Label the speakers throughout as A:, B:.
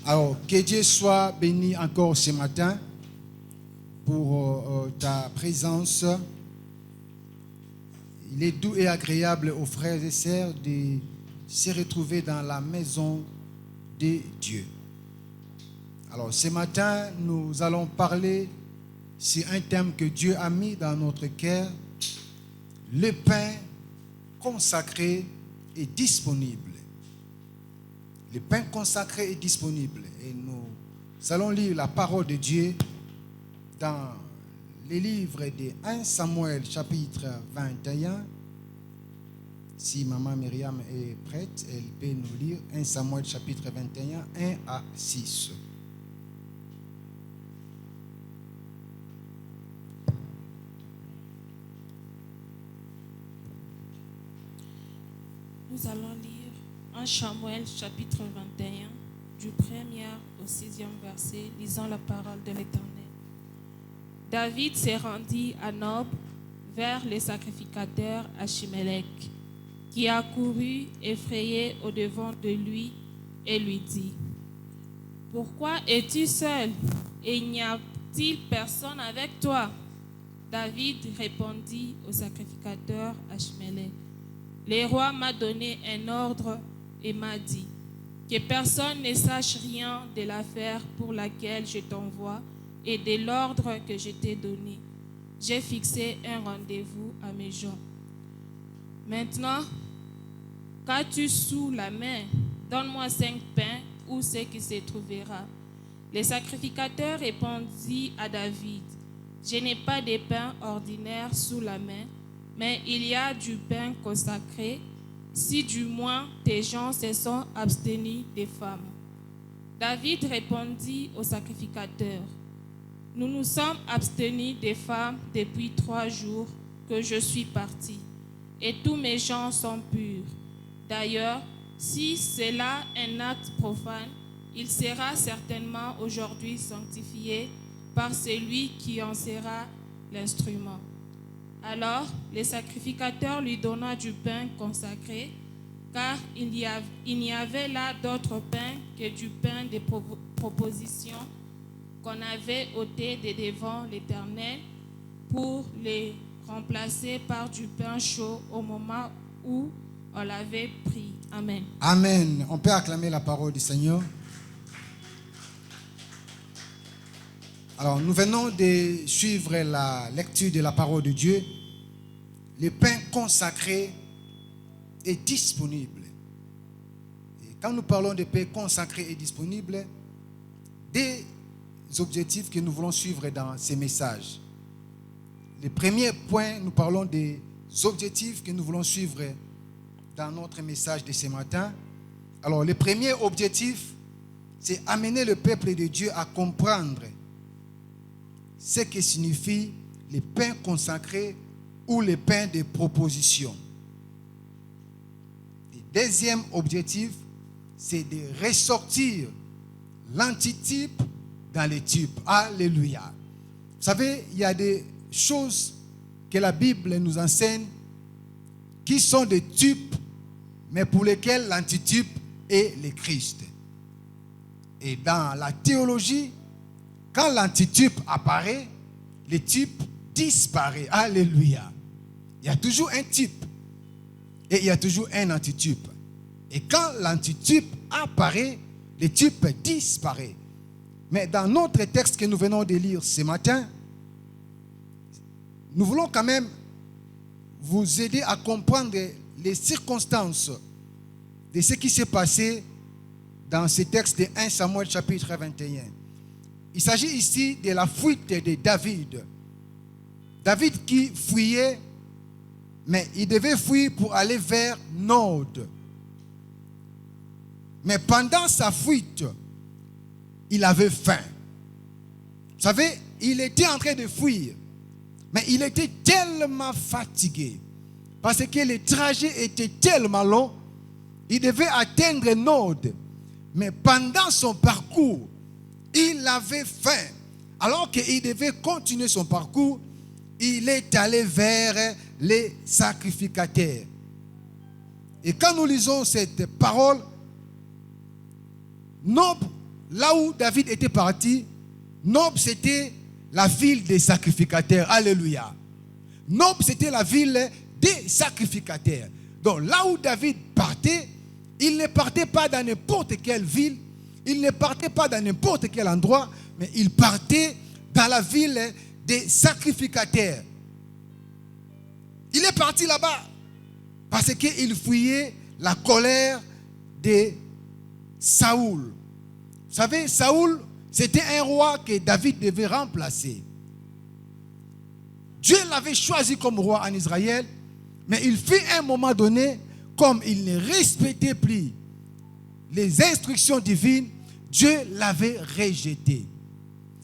A: Alors, que Dieu soit béni encore ce matin pour ta présence. Il est doux et agréable aux frères et sœurs de se retrouver dans la maison de Dieu. Alors, ce matin, nous allons parler sur un thème que Dieu a mis dans notre cœur, le pain consacré et disponible. Le pain consacré est disponible. Et nous allons lire la parole de Dieu dans les livres de 1 Samuel chapitre 21. Si Maman Myriam est prête, elle peut nous lire 1 Samuel chapitre 21, 1 à 6.
B: Nous allons lire 1 Samuel chapitre 21, du 1er au 6e verset, lisant la parole de l'Éternel. David se rendit à Nob vers le sacrificateur Achimélec, qui accourut effrayé au-devant de lui et lui dit: « Pourquoi es-tu seul et n'y a-t-il personne avec toi ?» David répondit au sacrificateur Achimélec: « Le roi m'a donné un ordre et m'a dit que personne ne sache rien de l'affaire pour laquelle je t'envoie et de l'ordre que je t'ai donné. J'ai fixé un rendez-vous à mes gens. Maintenant, qu'as-tu sous la main? Donne-moi 5 pains ou ce qui se trouvera. » Le sacrificateur répondit à David: « Je n'ai pas de pain ordinaire sous la main, mais il y a du pain consacré, si du moins tes gens se sont abstenus des femmes. » David répondit au sacrificateur: « Nous nous sommes abstenus des femmes depuis 3 jours que je suis parti, et tous mes gens sont purs. D'ailleurs, si c'est là un acte profane, il sera certainement aujourd'hui sanctifié par celui qui en sera l'instrument. » Alors, le sacrificateur lui donna du pain consacré, car il n'y avait là d'autre pain que du pain de proposition qu'on avait ôté de devant l'Éternel pour les remplacer par du pain chaud au moment où on l'avait pris. Amen.
A: Amen. On peut acclamer la parole du Seigneur. Alors, nous venons de suivre la lecture de la parole de Dieu. Le pain consacré est disponible. Et quand nous parlons de pain consacré et disponible, des objectifs que nous voulons suivre dans ces messages. Le premier point, nous parlons des objectifs que nous voulons suivre dans notre message de ce matin. Alors, le premier objectif, c'est amener le peuple de Dieu à comprendre ce que signifie le pain consacré ou le pain de proposition. Le deuxième objectif, c'est de ressortir l'antitype dans les types. Alléluia. Vous savez, il y a des choses que la Bible nous enseigne qui sont des types, mais pour lesquels l'antitype est le Christ. Et dans la théologie, quand l'antitype apparaît, le type disparaît. Alléluia. Il y a toujours un type et il y a toujours un antitype. Et quand l'antitype apparaît, le type disparaît. Mais dans notre texte que nous venons de lire ce matin, nous voulons quand même vous aider à comprendre les circonstances de ce qui s'est passé dans ce texte de 1 Samuel chapitre 21. Il s'agit ici de la fuite de David. David qui fuyait, mais il devait fuir pour aller vers Nod. Mais pendant sa fuite, il avait faim. Vous savez, il était en train de fuir, mais il était tellement fatigué parce que le trajet était tellement long. Il devait atteindre Nod, mais pendant son parcours, il avait faim. Alors qu'il devait continuer son parcours, il est allé vers les sacrificateurs. Et quand nous lisons cette parole, Nob là où David était parti, Nob, c'était la ville des sacrificateurs. Alléluia. Nob, c'était la ville des sacrificateurs. Donc là où David partait, il ne partait pas dans n'importe quelle ville, il ne partait pas dans n'importe quel endroit, mais il partait dans la ville des sacrificateurs. Il est parti là-bas parce qu'il fuyait la colère de Saoul. Vous savez, Saoul, c'était un roi que David devait remplacer. Dieu l'avait choisi comme roi en Israël, mais il fut à un moment donné, comme il ne respectait plus les instructions divines, Dieu l'avait rejeté.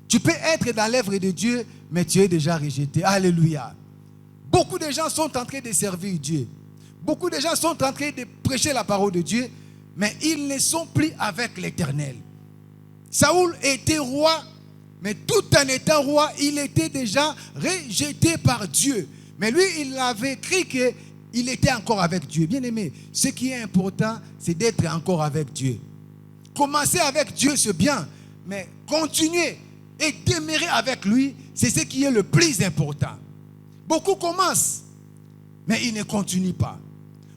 A: Tu peux être dans l'œuvre de Dieu, mais tu es déjà rejeté. Alléluia. Beaucoup de gens sont en train de servir Dieu. Beaucoup de gens sont en train de prêcher la parole de Dieu, mais ils ne sont plus avec l'Éternel. Saoul était roi, mais tout en étant roi, il était déjà rejeté par Dieu. Mais lui, il avait cru qu'il était encore avec Dieu. Bien aimé, ce qui est important, c'est d'être encore avec Dieu. Commencer avec Dieu, c'est bien, mais continuer et demeurer avec lui, c'est ce qui est le plus important. Beaucoup commencent, mais ils ne continuent pas.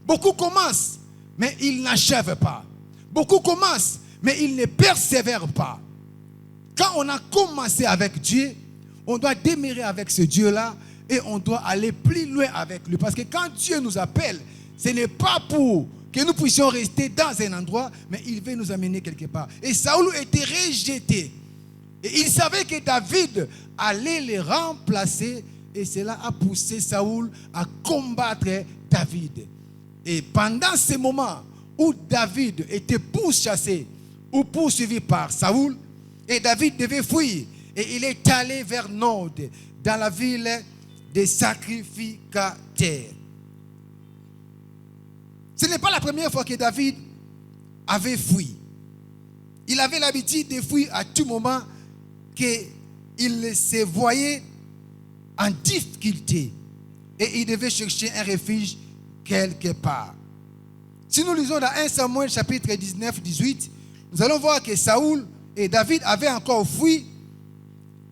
A: Beaucoup commencent, mais ils n'achèvent pas. Beaucoup commencent, mais ils ne persévèrent pas. Quand on a commencé avec Dieu, on doit demeurer avec ce Dieu-là et on doit aller plus loin avec lui. Parce que quand Dieu nous appelle, ce n'est pas pour que nous puissions rester dans un endroit, mais il veut nous amener quelque part. Et Saoul était rejeté. Et il savait que David allait le remplacer. Et cela a poussé Saoul à combattre David. Et pendant ce moment où David était pourchassé ou poursuivi par Saoul, et David devait fuir, et il est allé vers Nod, dans la ville des sacrificateurs. Ce n'est pas la première fois que David avait fui. Il avait l'habitude de fuir à tout moment qu'il se voyait en difficulté et il devait chercher un refuge quelque part. Si nous lisons dans 1 Samuel chapitre 19, 18, nous allons voir que Saoul et David avaient encore fui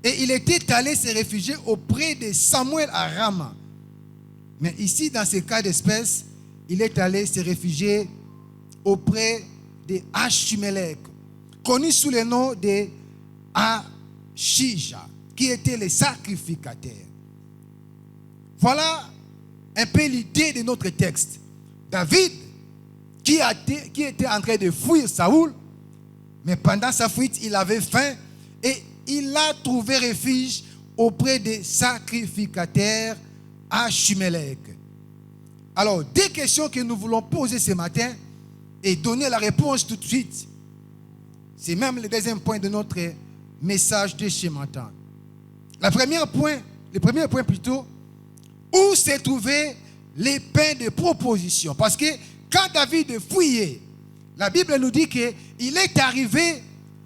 A: et il était allé se réfugier auprès de Samuel à Rama. Mais ici, dans ce cas d'espèce, il est allé se réfugier auprès de Achimelech, connu sous le nom de Achija, qui était le sacrificateur. Voilà un peu l'idée de notre texte. David, qui était en train de fuir Saoul, mais pendant sa fuite, il avait faim et il a trouvé refuge auprès des sacrificateurs Achimelech. Alors, deux questions que nous voulons poser ce matin et donner la réponse tout de suite. C'est même le deuxième point de notre message de ce matin. Le premier point plutôt, où se trouvaient les pains de proposition? Parce que quand David fuyait, la Bible nous dit qu'il est arrivé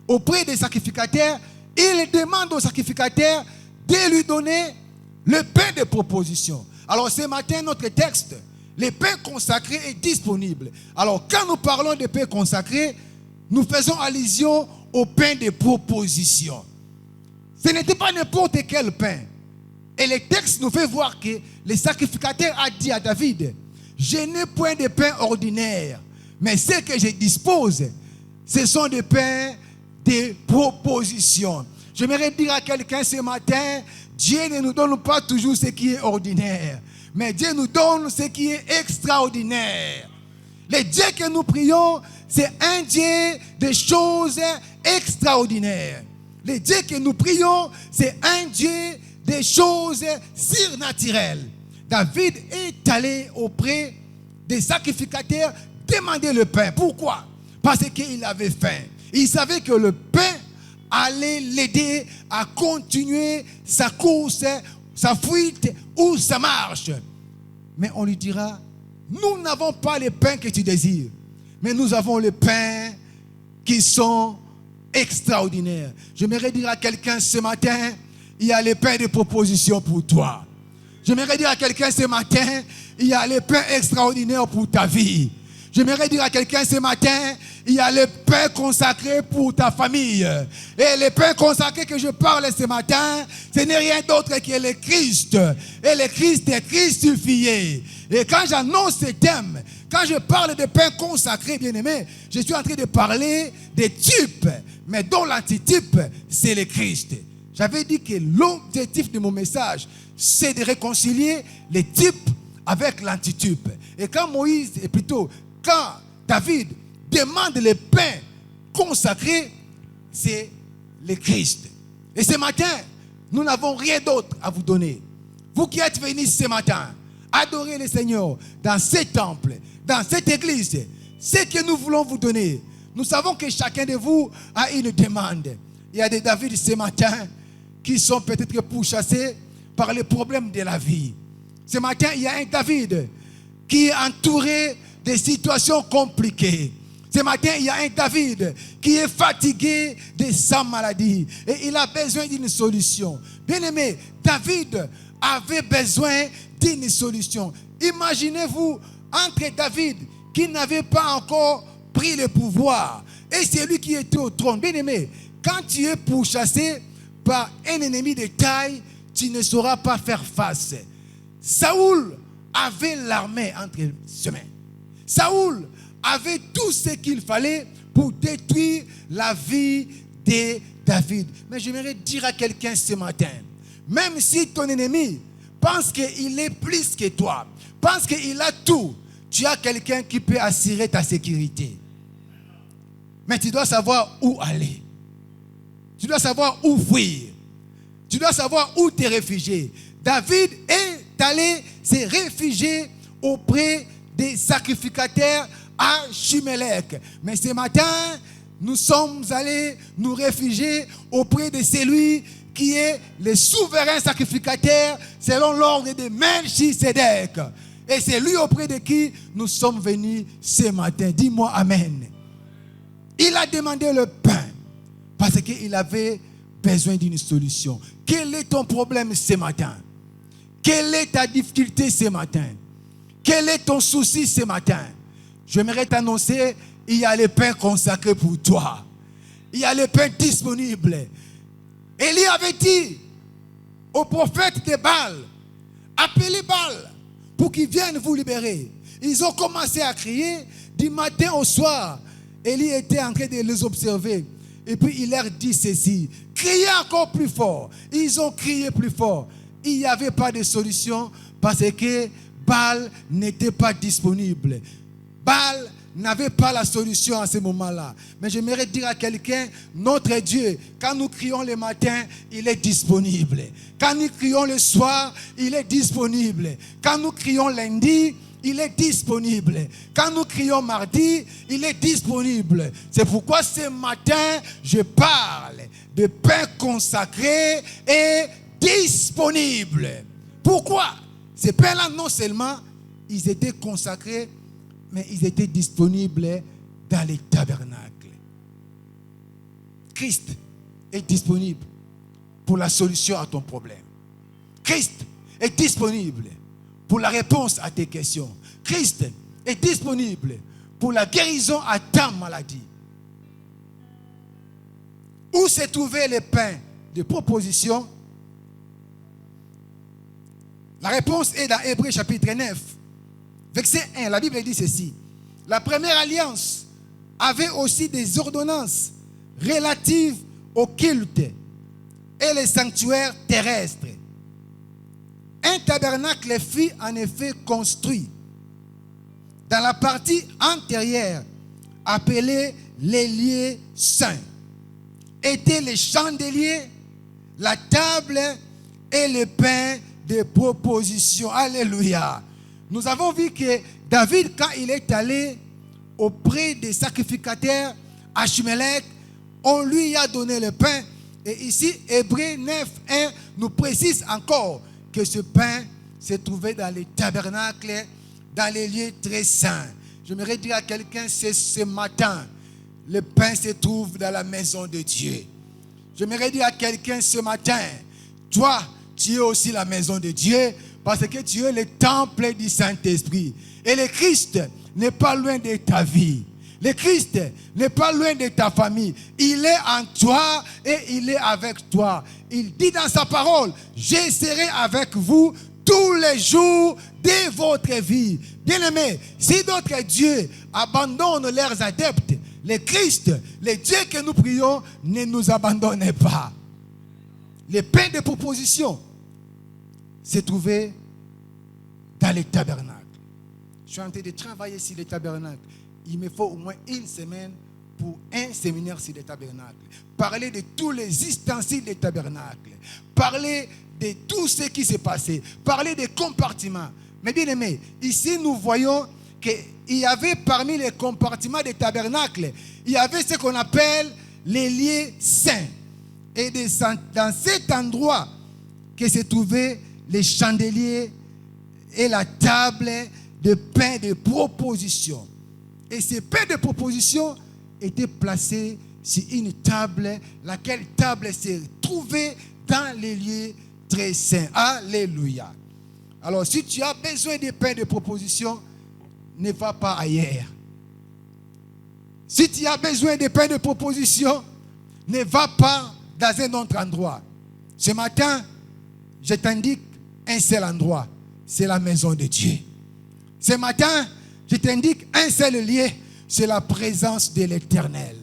A: auprès des sacrificateurs et il demande aux sacrificateurs de lui donner le pain de proposition. Alors ce matin, notre texte, le pain consacré est disponible. Alors quand nous parlons de pain consacré, nous faisons allusion au pain de proposition. Ce n'était pas n'importe quel pain. Et le texte nous fait voir que le sacrificateur a dit à David, je n'ai point de pain ordinaire, mais ce que je dispose, ce sont des pains de proposition. J'aimerais dire à quelqu'un ce matin, Dieu ne nous donne pas toujours ce qui est ordinaire, mais Dieu nous donne ce qui est extraordinaire. Le Dieu que nous prions, c'est un Dieu de choses extraordinaires. Le Dieu que nous prions, c'est un Dieu des choses surnaturelles. David est allé auprès des sacrificateurs demander le pain. Pourquoi? Parce qu'il avait faim. Il savait que le pain allait l'aider à continuer sa course, sa fuite ou sa marche. Mais on lui dira, nous n'avons pas les pains que tu désires, mais nous avons les pains qui sont extraordinaires. J'aimerais dire à quelqu'un ce matin, il y a les pains de proposition pour toi. J'aimerais dire à quelqu'un ce matin, il y a les pains extraordinaires pour ta vie. J'aimerais dire à quelqu'un ce matin, il y a le pain consacré pour ta famille. Et le pain consacré que je parle ce matin, ce n'est rien d'autre que le Christ. Et le Christ est crucifié. Et quand j'annonce ce thème, quand je parle de pain consacré, bien aimé, je suis en train de parler des types, mais dont l'antitype, c'est le Christ. J'avais dit que l'objectif de mon message, c'est de réconcilier les types avec l'antitype. Et quand quand David demande le pain consacré, c'est le Christ. Et ce matin, nous n'avons rien d'autre à vous donner. Vous qui êtes venus ce matin, adorer le Seigneur dans ce temple, dans cette église, ce que nous voulons vous donner. Nous savons que chacun de vous a une demande. Il y a des David ce matin qui sont peut-être pourchassés par les problèmes de la vie. Ce matin, il y a un David qui est entouré de situations compliquées. Ce matin, il y a un David qui est fatigué de sa maladie et il a besoin d'une solution. Bien-aimé, David avait besoin d'une solution. Imaginez-vous entre David qui n'avait pas encore pris le pouvoir et celui qui était au trône. Bien-aimé, quand tu es pourchassé par un ennemi de taille, tu ne sauras pas faire face. Saoul avait l'armée entre ses mains. Saoul avait tout ce qu'il fallait pour détruire la vie de David. Mais j'aimerais dire à quelqu'un ce matin, même si ton ennemi pense qu'il est plus que toi, pense qu'il a tout, tu as quelqu'un qui peut assurer ta sécurité. Mais tu dois savoir où aller. Tu dois savoir où fuir. Tu dois savoir où te réfugier. David est allé se réfugier auprès des sacrificateurs à Chimelech. Mais ce matin, nous sommes allés nous réfugier auprès de celui qui est le souverain sacrificateur selon l'ordre de Melchisedec. Et c'est lui auprès de qui nous sommes venus ce matin. Dis-moi Amen. Il a demandé le pain parce qu'il avait besoin d'une solution. Quel est ton problème ce matin? Quelle est ta difficulté ce matin? Quel est ton souci ce matin? J'aimerais t'annoncer, il y a le pain consacré pour toi. Il y a le pain disponible. Élie avait dit au prophète de Baal, appelez Baal pour qu'il vienne vous libérer. Ils ont commencé à crier du matin au soir. Élie était en train de les observer. Et puis il leur dit ceci, criez encore plus fort. Ils ont crié plus fort. Il n'y avait pas de solution parce que Baal n'était pas disponible. Baal n'avait pas la solution à ce moment-là. Mais j'aimerais dire à quelqu'un, notre Dieu, quand nous crions le matin, il est disponible. Quand nous crions le soir, il est disponible. Quand nous crions lundi, il est disponible. Quand nous crions mardi, il est disponible. C'est pourquoi ce matin, je parle de pain consacré et disponible. Pourquoi? Ces pains-là, non seulement ils étaient consacrés, mais ils étaient disponibles dans les tabernacles. Christ est disponible pour la solution à ton problème. Christ est disponible pour la réponse à tes questions. Christ est disponible pour la guérison à ta maladie. Où se trouvait le pain de proposition? La réponse est dans Hébreux chapitre 9, verset 1. La Bible dit ceci. La première alliance avait aussi des ordonnances relatives au culte et les sanctuaires terrestres. Un tabernacle fut en effet construit dans la partie antérieure, appelée les lieux saints. Étaient les chandeliers, la table et le pain de proposition. Alléluia. Nous avons vu que David, quand il est allé auprès des sacrificateurs à Chimelech, on lui a donné le pain. Et ici, Hébreux 9, 1 nous précise encore que ce pain se trouvait dans les tabernacles, dans les lieux très saints. J'aimerais dire à quelqu'un, c'est ce matin, le pain se trouve dans la maison de Dieu. J'aimerais dire à quelqu'un ce matin, toi, tu es aussi la maison de Dieu parce que tu es le temple du Saint-Esprit. Et le Christ n'est pas loin de ta vie. Le Christ n'est pas loin de ta famille. Il est en toi et il est avec toi. Il dit dans sa parole, je serai avec vous tous les jours de votre vie. Bien-aimés, si d'autres dieux abandonnent leurs adeptes, le Christ, le Dieu que nous prions, ne nous abandonne pas. Le pain de proposition s'est trouvé dans le tabernacle. Je suis en train de travailler sur le tabernacle. Il me faut au moins une semaine pour un séminaire sur le tabernacle. Parler de tous les ustensiles du tabernacle. Parler de tout ce qui s'est passé. Parler des compartiments. Mais bien aimé, ici nous voyons qu'il y avait parmi les compartiments du tabernacle, il y avait ce qu'on appelle les lieux saints. Et dans cet endroit que se trouvaient les chandeliers et la table de pain de proposition. Et ces pains de proposition étaient placés sur une table, laquelle table s'est trouvée dans les lieux très saints. Alléluia. Alors, si tu as besoin de pains de proposition, ne va pas ailleurs. Si tu as besoin de pains de proposition, ne va pas dans un autre endroit. Ce matin, je t'indique un seul endroit, c'est la maison de Dieu. Ce matin, je t'indique un seul lieu, c'est la présence de l'Éternel.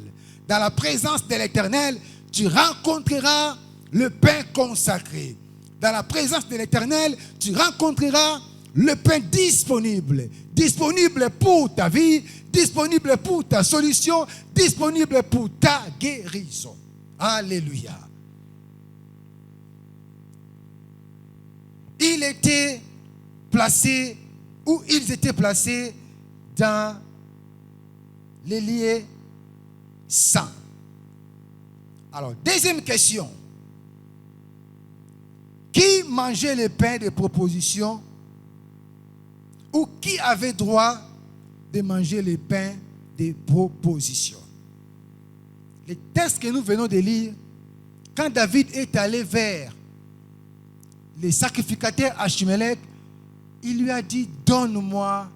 A: Dans la présence de l'Éternel, tu rencontreras le pain consacré. Dans la présence de l'Éternel, tu rencontreras le pain disponible. Disponible pour ta vie, disponible pour ta solution, disponible pour ta guérison. Alléluia. Il était placé, ou ils étaient placés dans les lieux saints. Alors, deuxième question. Qui mangeait le pain de proposition ou qui avait droit de manger le pain de proposition? Le texte que nous venons de lire, quand David est allé vers le sacrificateur Achimelech, il lui a dit, donne-moi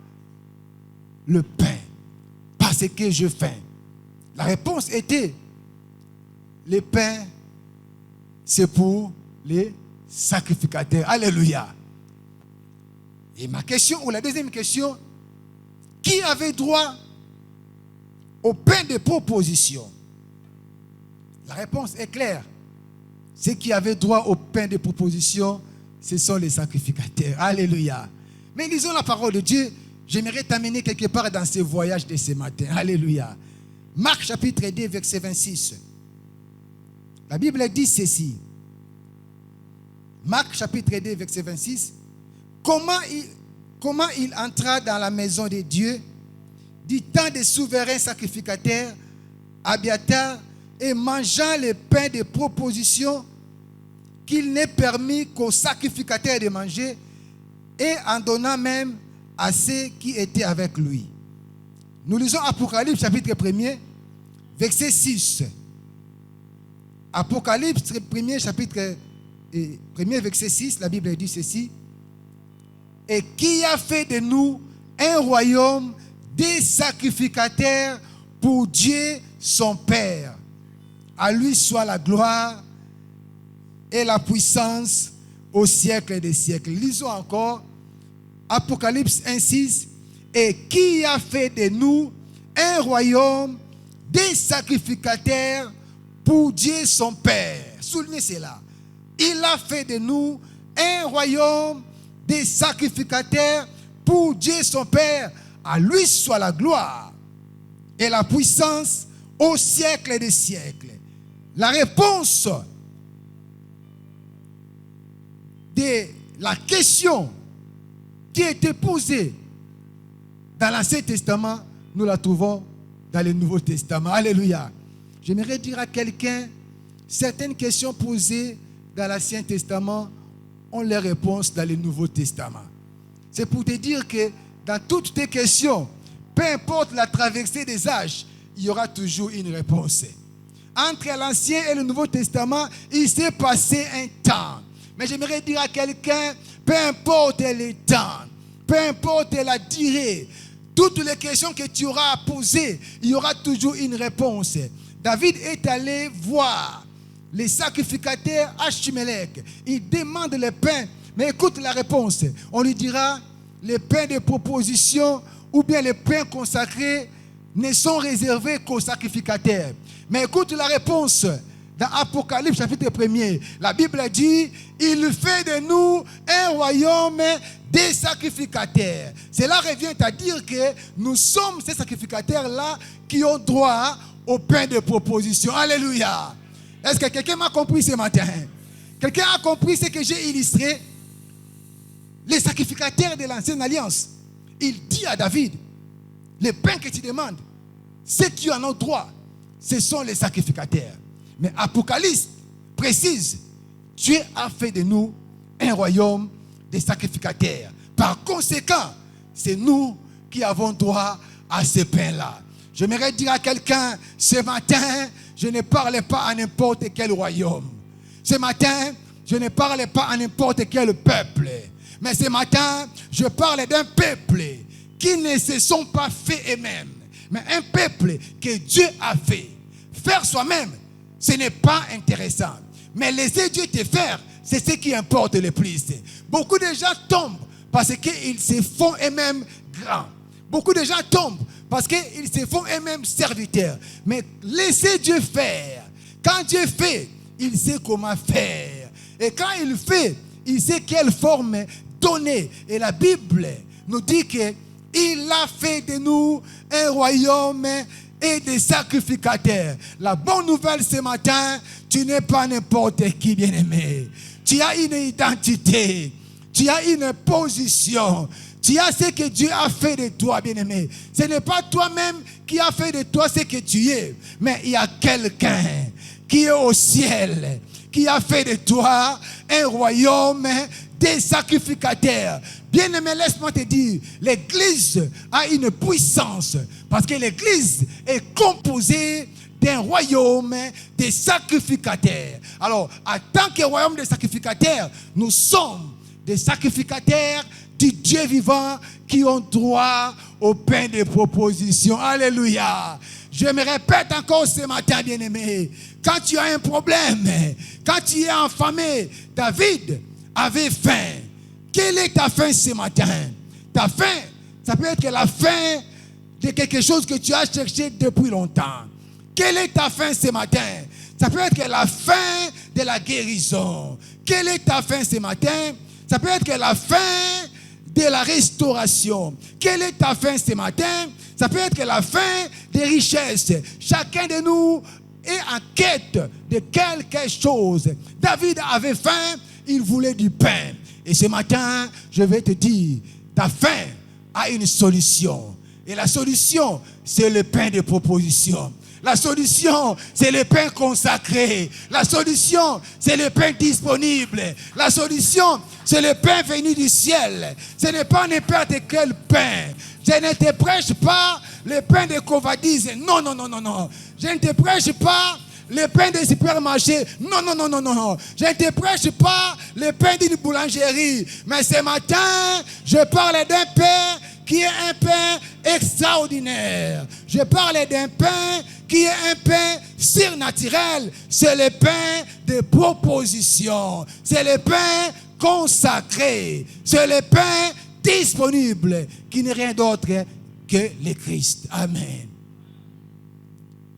A: le pain, parce que je faim. La réponse était, le pain, c'est pour les sacrificateurs. Alléluia. Et ma question, ou la deuxième question, qui avait droit au pain de proposition? La réponse est claire. Ceux qui avaient droit au pain de proposition, ce sont les sacrificateurs. Alléluia. Mais lisons la parole de Dieu. J'aimerais t'amener quelque part dans ce voyage de ce matin. Alléluia. Marc chapitre 2, verset 26. La Bible dit ceci. Marc chapitre 2, verset 26. Comment il entra dans la maison de Dieu du temps des souverains sacrificateurs, Abiatar, et mangeant le pain de proposition qu'il n'est permis qu'aux sacrificateurs de manger, et en donnant même à ceux qui étaient avec lui. Nous lisons Apocalypse chapitre 1er, verset 6. Apocalypse 1er chapitre 1er verset 6, la Bible dit ceci. Et qui a fait de nous un royaume des sacrificateurs pour Dieu son Père. À lui soit la gloire et la puissance au siècle des siècles. Lisons encore Apocalypse 1:6. Et qui a fait de nous un royaume des sacrificateurs pour Dieu son Père. Soulignez cela. Il a fait de nous un royaume des sacrificateurs pour Dieu son Père. À lui soit la gloire et la puissance au siècle des siècles. La réponse de la question qui a été posée dans l'Ancien Testament, nous la trouvons dans le Nouveau Testament. Alléluia. J'aimerais dire à quelqu'un, certaines questions posées dans l'Ancien Testament ont leur réponse dans le Nouveau Testament. C'est pour te dire que dans toutes tes questions, peu importe la traversée des âges, il y aura toujours une réponse. Entre l'Ancien et le Nouveau Testament, il s'est passé un temps. Mais j'aimerais dire à quelqu'un, peu importe le temps, peu importe la durée, toutes les questions que tu auras à poser, il y aura toujours une réponse. David est allé voir les sacrificateurs Achimélec. Il demande les pains. Mais écoute la réponse. On lui dira, les pains de proposition ou bien les pains consacrés ne sont réservés qu'aux sacrificateurs. Mais écoute la réponse. Dans Apocalypse chapitre 1er, la Bible dit, il fait de nous un royaume des sacrificateurs. Cela revient à dire que nous sommes ces sacrificateurs-là qui ont droit au pain de proposition. Alléluia. Est-ce que quelqu'un m'a compris ce matin? Quelqu'un a compris ce que j'ai illustré? Les sacrificateurs de l'ancienne alliance, il dit à David, les pains que tu demandes, ceux qui en ont droit, ce sont les sacrificateurs. Mais Apocalypse précise, Dieu a fait de nous un royaume des sacrificateurs. Par conséquent, c'est nous qui avons droit à ces pains-là. J'aimerais dire à quelqu'un, ce matin, je ne parle pas à n'importe quel royaume. Ce matin, je ne parle pas à n'importe quel peuple. Mais ce matin, je parle d'un peuple qui ne se sont pas faits eux-mêmes. Mais un peuple que Dieu a fait. Faire soi-même, ce n'est pas intéressant. Mais laisser Dieu te faire, c'est ce qui importe le plus. Beaucoup de gens tombent parce qu'ils se font eux-mêmes grands. Beaucoup de gens tombent parce qu'ils se font eux-mêmes serviteurs. Mais laissez Dieu faire. Quand Dieu fait, il sait comment faire. Et quand il fait, il sait quelle forme donner. Et la Bible nous dit qu'il a fait de nous un royaume et des sacrificateurs. La bonne nouvelle ce matin, tu n'es pas n'importe qui, bien-aimé. Tu as une identité, tu as une position, tu as ce que Dieu a fait de toi, bien-aimé. Ce n'est pas toi-même qui a fait de toi ce que tu es, mais il y a quelqu'un qui est au ciel, qui a fait de toi un royaume des sacrificateurs. Bien-aimé, laisse-moi te dire, l'Église a une puissance parce que l'Église est composée d'un royaume des sacrificateurs. Alors, en tant que royaume des sacrificateurs, nous sommes des sacrificateurs du Dieu vivant qui ont droit au pain de proposition. Alléluia. Je me répète encore ce matin, bien-aimé, quand tu as un problème, quand tu es affamé, David avait faim. Quelle est ta faim ce matin? Ta faim, ça peut être la faim de quelque chose que tu as cherché depuis longtemps. Quelle est ta faim ce matin? Ça peut être la faim de la guérison. Quelle est ta faim ce matin? Ça peut être la faim de la restauration. Quelle est ta faim ce matin? Ça peut être la faim des richesses. Chacun de nous est en quête de quelque chose. David avait faim, il voulait du pain. Et ce matin, je vais te dire, ta faim a une solution. Et la solution, c'est le pain de proposition. La solution, c'est le pain consacré. La solution, c'est le pain disponible. La solution, c'est le pain venu du ciel. Ce n'est pas n'importe quel pain. Je ne te prêche pas le pain de covadise. Non, non, non, non, non. Je ne te prêche pas le pain des supermarchés. Non, non, non, non, non, non. Je ne te prêche pas le pain d'une boulangerie. Mais ce matin, je parle d'un pain qui est un pain extraordinaire. Je parle d'un pain qui est un pain surnaturel. C'est le pain de proposition. C'est le pain consacré. C'est le pain disponible qui n'est rien d'autre que le Christ. Amen.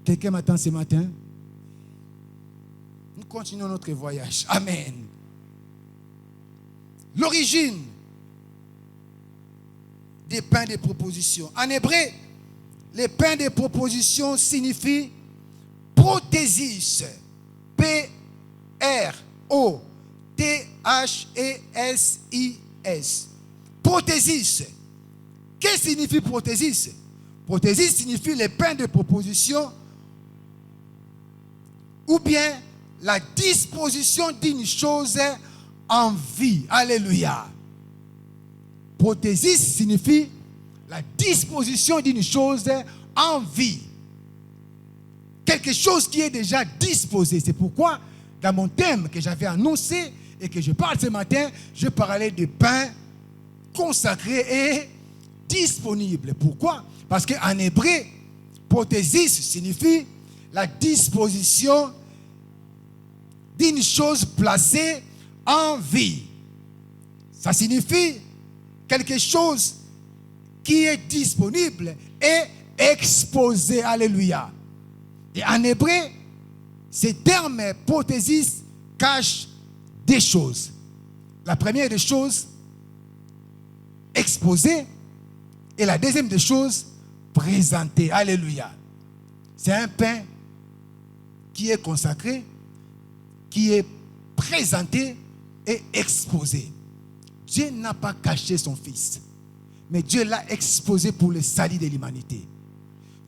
A: Quelqu'un m'attend ce matin? Nous continuons notre voyage. Amen. L'origine des pains de proposition. En hébreu, les pains de proposition signifient prothésis. P-R-O-T-H-E-S-I-S. Prothésis. Qu'est-ce que signifie prothésis? Prothésis signifie les pains de proposition ou bien la disposition d'une chose en vie. Alléluia. Prothésis signifie la disposition d'une chose en vie. Quelque chose qui est déjà disposé. C'est pourquoi, dans mon thème que j'avais annoncé et que je parle ce matin, je parlais de pain consacré et disponible. Pourquoi? Parce qu'en hébreu, prothésis signifie la disposition d'une chose placée en vie. Ça signifie quelque chose qui est disponible et exposé. Alléluia. Et en hébreu, ce terme prothésis cache des choses. La première des choses, exposée, et la deuxième des choses, présentée. Alléluia. C'est un pain qui est consacré, qui est présenté et exposé. Dieu n'a pas caché son Fils, mais Dieu l'a exposé pour le salut de l'humanité.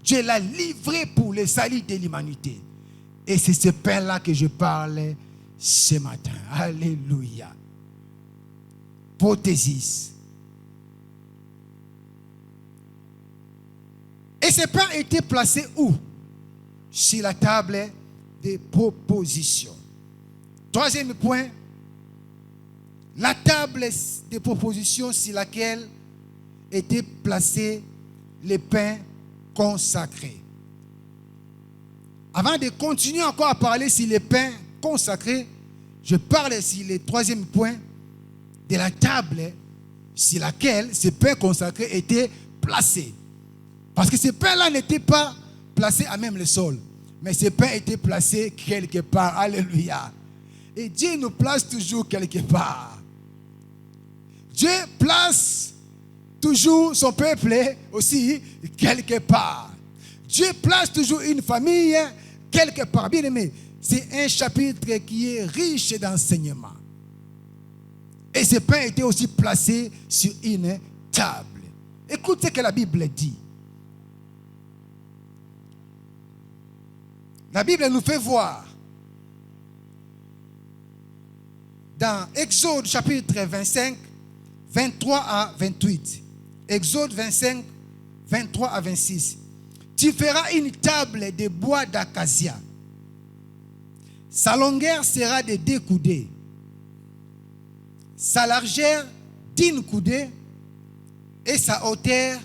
A: Dieu l'a livré pour le salut de l'humanité. Et c'est ce pain-là que je parle ce matin. Alléluia. Prothésis. Et ce pain était placé où? Sur la table des propositions. Troisième point, la table des propositions sur laquelle étaient placés les pains consacrés. Avant de continuer encore à parler sur les pains consacrés, je parle sur le troisième point de la table sur laquelle ces pains consacrés étaient placés. Parce que ces pains-là n'étaient pas placés à même le sol, mais ces pains étaient placés quelque part. Alléluia. Et Dieu nous place toujours quelque part. Dieu place toujours son peuple aussi quelque part. Dieu place toujours une famille quelque part. Bien aimé, c'est un chapitre qui est riche d'enseignements. Et ce pain était aussi placé sur une table. Écoute ce que la Bible dit. La Bible nous fait voir dans Exode chapitre 25, 23 à 28. Exode 25, 23 à 26. Tu feras une table de bois d'acacia. Sa longueur sera de 2 coudées. Sa largeur d'1 coudée et sa hauteur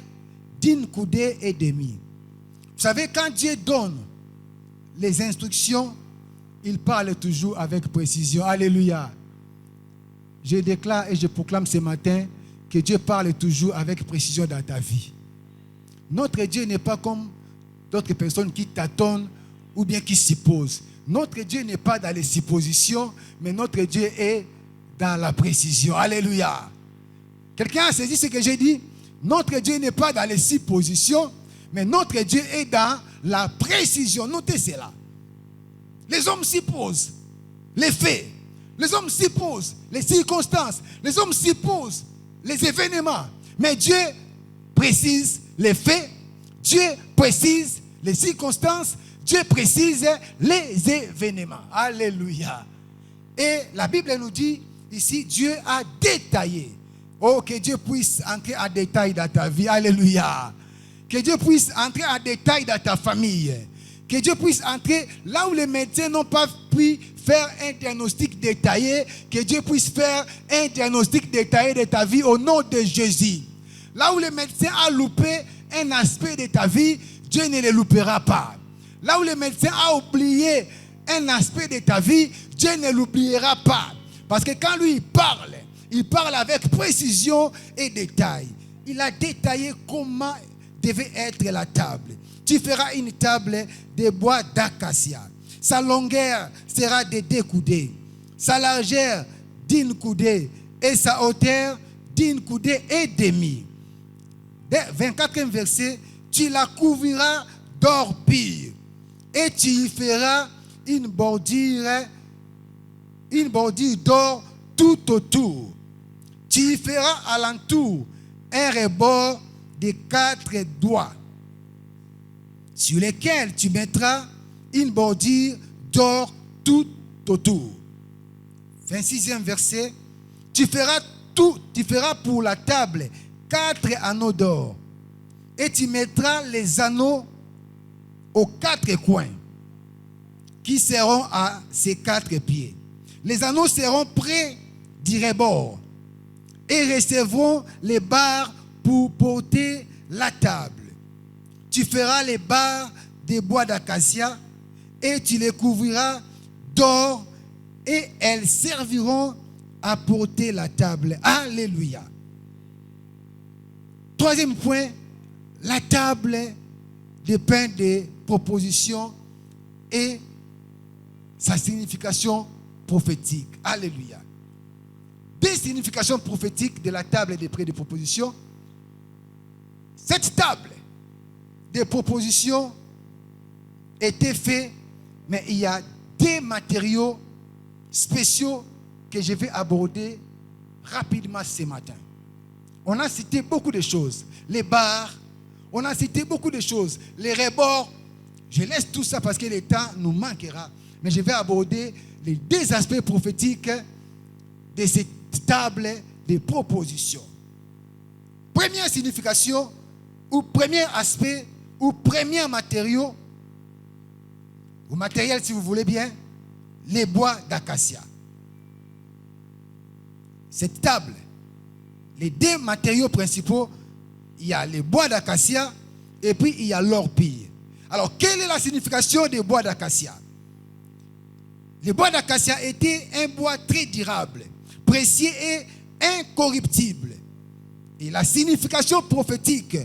A: d'1 coudée et demie. Vous savez, quand Dieu donne les instructions, il parle toujours avec précision. Alléluia. Je déclare et je proclame ce matin que Dieu parle toujours avec précision dans ta vie. Notre Dieu n'est pas comme d'autres personnes qui tâtonnent ou bien qui supposent. Notre Dieu n'est pas dans les suppositions, mais notre Dieu est dans la précision. Alléluia. Quelqu'un a saisi ce que j'ai dit? Notre Dieu n'est pas dans les suppositions, mais notre Dieu est dans la précision. Notez cela. Les hommes supposent les faits. Les hommes supposent les circonstances. Les hommes supposent les événements. Mais Dieu précise les faits. Dieu précise les circonstances. Dieu précise les événements. Alléluia. Et la Bible nous dit ici, Dieu a détaillé. Oh, que Dieu puisse entrer en détail dans ta vie. Alléluia. Que Dieu puisse entrer en détail dans ta famille. Que Dieu puisse entrer là où les médecins n'ont pas pu faire un diagnostic détaillé. Que Dieu puisse faire un diagnostic détaillé de ta vie au nom de Jésus. Là où les médecins ont loupé un aspect de ta vie, Dieu ne le loupera pas. Là où les médecins ont oublié un aspect de ta vie, Dieu ne l'oubliera pas. Parce que quand lui il parle avec précision et détail. Il a détaillé comment devait être la table. Tu feras une table de bois d'acacia. Sa longueur sera de 2 coudées. Sa largeur d'1 coudée. Et sa hauteur d'1 coudée et demie. 24e verset. Tu la couvriras d'or pur. Et tu y feras une bordure d'or tout autour. Tu y feras alentour un rebord de 4 doigts, sur lesquels tu mettras une bordure d'or tout autour. 26e verset. Tu feras pour la table 4 anneaux d'or, et tu mettras les anneaux aux 4 coins, qui seront à ses 4 pieds. Les anneaux seront près du rebord et recevront les barres pour porter la table. Tu feras les barres des bois d'acacia et tu les couvriras d'or et elles serviront à porter la table. Alléluia. Troisième point, la table dépend des propositions et sa signification prophétique. Alléluia. Des significations prophétiques de la table des prêts de propositions. Cette table des propositions était faite, mais il y a des matériaux spéciaux que je vais aborder rapidement ce matin. On a cité beaucoup de choses. Les barres, on a cité beaucoup de choses. Les rebords, je laisse tout ça parce que le temps nous manquera. Mais je vais aborder les deux aspects prophétiques de cette table de propositions. Première signification, ou premier aspect, ou premier matériau, ou matériel si vous voulez bien, les bois d'acacia. Cette table, les deux matériaux principaux, il y a les bois d'acacia et puis il y a l'orpille. Alors, quelle est la signification des bois d'acacia? Les bois d'acacia étaient un bois très durable, précieux et incorruptible. Et la signification prophétique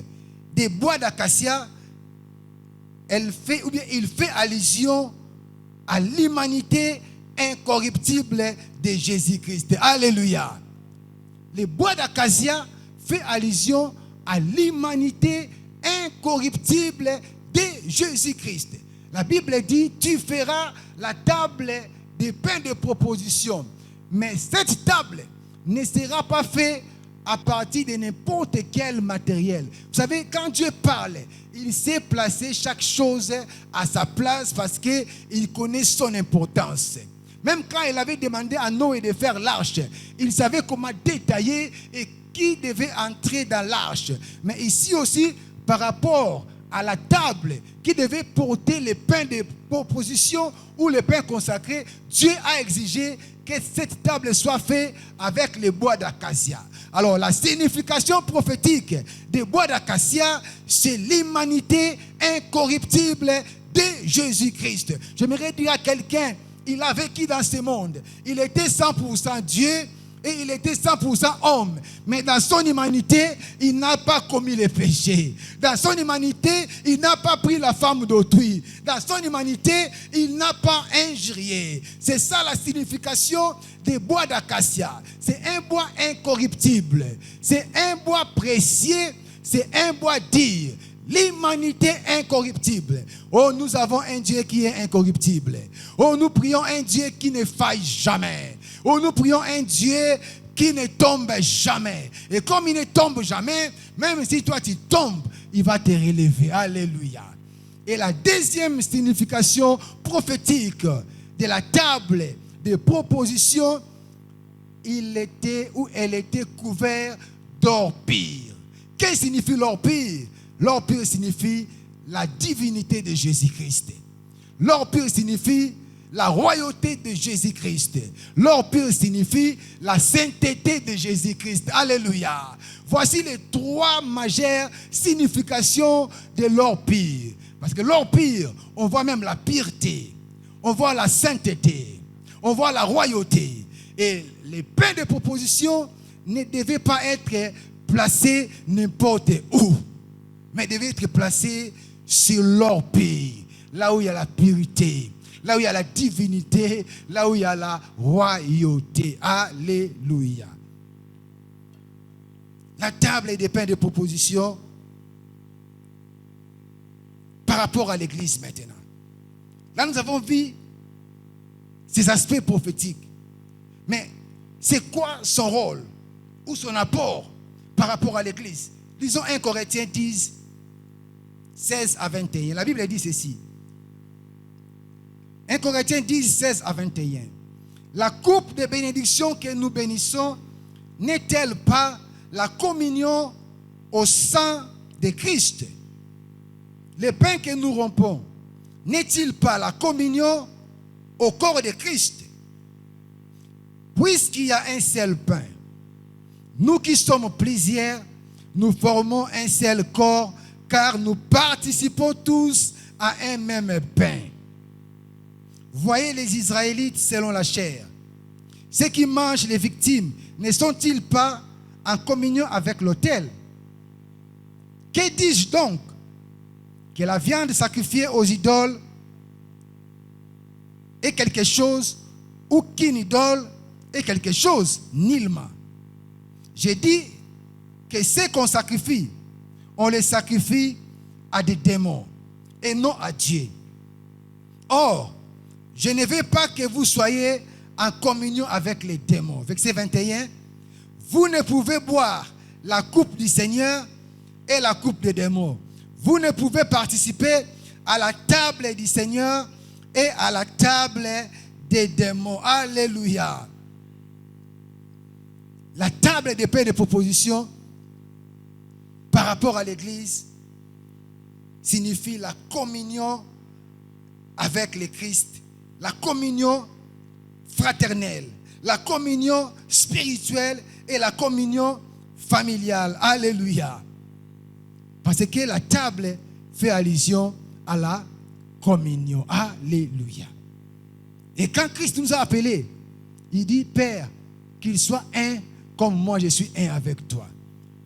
A: des bois d'acacia, il fait allusion à l'humanité incorruptible de Jésus-Christ. Alléluia. Les bois d'acacia fait allusion à l'humanité incorruptible de Jésus-Christ. La Bible dit, tu feras la table des pains de proposition. Mais cette table ne sera pas faite à partir de n'importe quel matériel. Vous savez, quand Dieu parle, il sait placer chaque chose à sa place parce qu'il connaît son importance. Même quand il avait demandé à Noé de faire l'arche, il savait comment détailler et qui devait entrer dans l'arche. Mais ici aussi, par rapport à la table qui devait porter les pains de proposition ou les pains consacrés, Dieu a exigé que cette table soit faite avec les bois d'acacia. Alors, la signification prophétique des bois d'acacia, c'est l'humanité incorruptible de Jésus-Christ. J'aimerais dire à quelqu'un, il a vécu dans ce monde. Il était 100% Dieu et il était 100% homme. Mais dans son humanité, il n'a pas commis les péchés. Dans son humanité, il n'a pas pris la femme d'autrui. Dans son humanité, il n'a pas injurié. C'est ça la signification des bois d'acacia. C'est un bois incorruptible. C'est un bois précieux. C'est un bois dur. L'humanité incorruptible. Oh, nous avons un Dieu qui est incorruptible. Oh, nous prions un Dieu qui ne faille jamais. Oh, nous prions un Dieu qui ne tombe jamais. Et comme il ne tombe jamais, même si toi tu tombes, il va te relever. Alléluia. Et la deuxième signification prophétique de la table de proposition, il était ou elle était couverte d'orpire. Qu'est-ce que signifie l'orpire? L'orpire signifie la divinité de Jésus-Christ. L'orpire signifie la royauté de Jésus-Christ. L'orpire signifie la sainteté de Jésus-Christ. Alléluia. Voici les trois majeures significations de l'orpire. Parce que l'orpire, on voit même la pureté, on voit la sainteté, on voit la royauté. Et les pains de proposition ne devaient pas être placés n'importe où, mais devaient être placés sur l'orpire, là où il y a la pureté, là où il y a la divinité, là où il y a la royauté. Alléluia. La table des pains de proposition par rapport à l'église maintenant. Là, nous avons vu ces aspects prophétiques. Mais c'est quoi son rôle ou son apport par rapport à l'église? Lisons 1 Corinthiens 10, 16 à 21. La Bible dit ceci. 1 Corinthiens 10, 16 à 21. La coupe de bénédiction que nous bénissons n'est-elle pas la communion au sang de Christ? Le pain que nous rompons n'est-il pas la communion au corps de Christ? Puisqu'il y a un seul pain, nous qui sommes plusieurs, nous formons un seul corps, car nous participons tous à un même pain. Voyez les Israélites selon la chair. Ceux qui mangent les victimes ne sont-ils pas en communion avec l'autel? Que dis-je donc? Que la viande sacrifiée aux idoles est quelque chose, ou qu'une idole est quelque chose? Nullement. J'ai dit que ce qu'on sacrifie, on les sacrifie à des démons et non à Dieu. Or, je ne veux pas que vous soyez en communion avec les démons. Verset 21. Vous ne pouvez boire la coupe du Seigneur et la coupe des démons. Vous ne pouvez participer à la table du Seigneur et à la table des démons. Alléluia. La table des pains et des propositions par rapport à l'Église signifie la communion avec le Christ, la communion fraternelle, la communion spirituelle et la communion familiale. Alléluia. Parce que la table fait allusion à la communion. Alléluia. Et quand Christ nous a appelés, il dit, Père, qu'il soit un comme moi je suis un avec toi.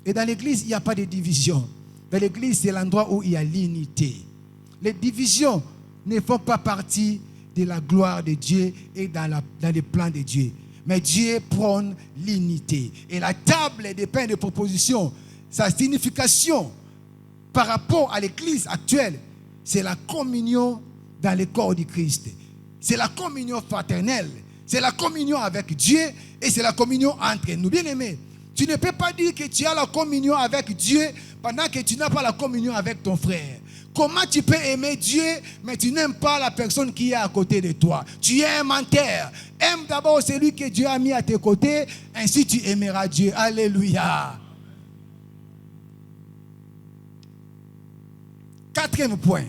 A: Et dans l'église, il n'y a pas de division. Dans l'église, c'est l'endroit où il y a l'unité. Les divisions ne font pas partie de la gloire de Dieu et dans les plans de Dieu. Mais Dieu prône l'unité. Et la table des pains de proposition, sa signification par rapport à l'église actuelle, c'est la communion dans le corps du Christ. C'est la communion fraternelle. C'est la communion avec Dieu et c'est la communion entre nous. Bien-aimés, tu ne peux pas dire que tu as la communion avec Dieu pendant que tu n'as pas la communion avec ton frère. Comment tu peux aimer Dieu, mais tu n'aimes pas la personne qui est à côté de toi? Tu es un menteur. Aime d'abord celui que Dieu a mis à tes côtés, ainsi tu aimeras Dieu. Alléluia. Quatrième point.